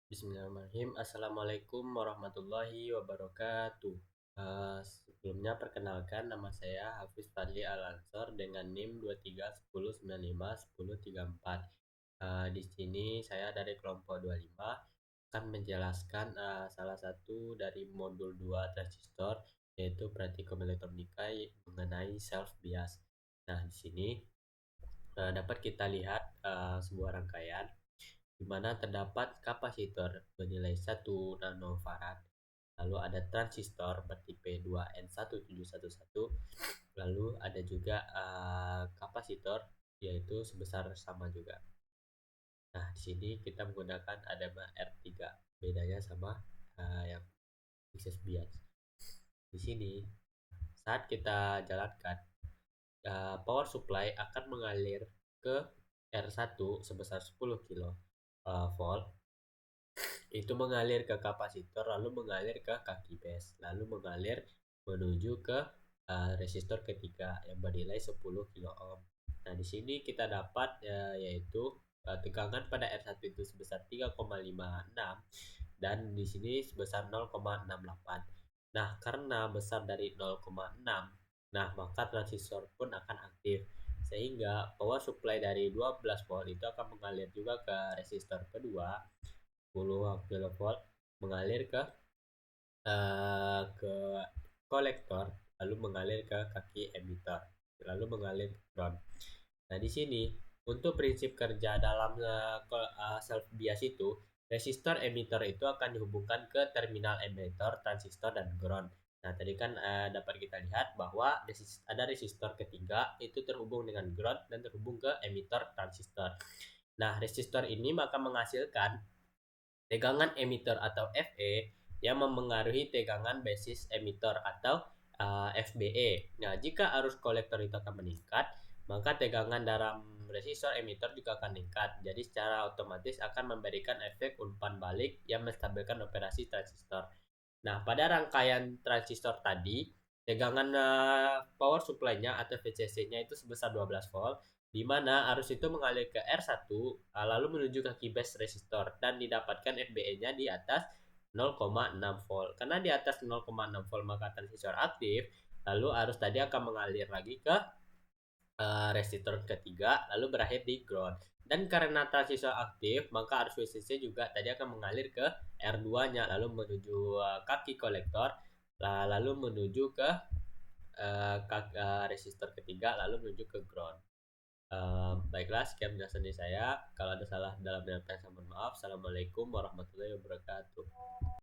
Bismillahirrahmanirrahim. Assalamualaikum warahmatullahi wabarakatuh. Sebelumnya perkenalkan nama saya Hafiz Fadli Al-Ansor dengan NIM 2310951034. Di sini saya dari kelompok 25 akan menjelaskan salah satu dari modul 2 transistor, yaitu praktikum elektronika mengenai self bias. Nah, di sini dapat kita lihat sebuah rangkaian di mana terdapat kapasitor bernilai 1 nanofarad. Lalu ada transistor bertipe 2N1711. Lalu ada juga kapasitor yaitu sebesar sama juga. Nah, di sini kita menggunakan adema R3. Bedanya sama yang Mrs. Bias. Di sini saat kita jalankan power supply akan mengalir ke R1 sebesar 10 kilo volt, itu mengalir ke kapasitor, lalu mengalir ke kaki base, lalu mengalir menuju ke resistor ketiga yang bernilai 10 kilo ohm. Nah, di sini kita dapat yaitu tegangan pada R1 itu sebesar 3,56 dan di sini sebesar 0,68. Nah, karena besar dari 0,6, nah maka transistor pun akan aktif, sehingga power supply dari 12 volt itu akan mengalir juga ke resistor kedua 10 kilovolt, mengalir ke kolektor, lalu mengalir ke kaki emitter, lalu mengalir ke ground. Nah, di sini untuk prinsip kerja dalam self bias itu, resistor emitter itu akan dihubungkan ke terminal emitter, transistor, dan ground. Nah, tadi kan dapat kita lihat bahwa ada resistor ketiga itu terhubung dengan ground dan terhubung ke emitter transistor. Nah, resistor ini maka menghasilkan tegangan emitter atau FE yang memengaruhi tegangan basis emitter atau FBE. Nah, jika arus kolektor itu akan meningkat, maka tegangan dalam resistor emitter juga akan meningkat. Jadi secara otomatis akan memberikan efek umpan balik yang menstabilkan operasi transistor. Nah, pada rangkaian transistor tadi, tegangan power supply-nya atau VCC-nya itu sebesar 12 volt, di mana arus itu mengalir ke R1 lalu menuju ke key base resistor dan didapatkan FBE-nya di atas 0,6 volt. Karena di atas 0,6 volt maka transistor aktif, lalu arus tadi akan mengalir lagi ke resistor ketiga lalu berakhir di ground. Dan karena transistor aktif, maka arus VCC juga tadi akan mengalir ke R2-nya lalu menuju kaki kolektor, lalu menuju ke resistor ketiga lalu menuju ke ground. Baiklah, sekian penjelasan dari saya. Kalau ada salah dalam penyampaian, saya mohon maaf. Assalamualaikum warahmatullahi wabarakatuh.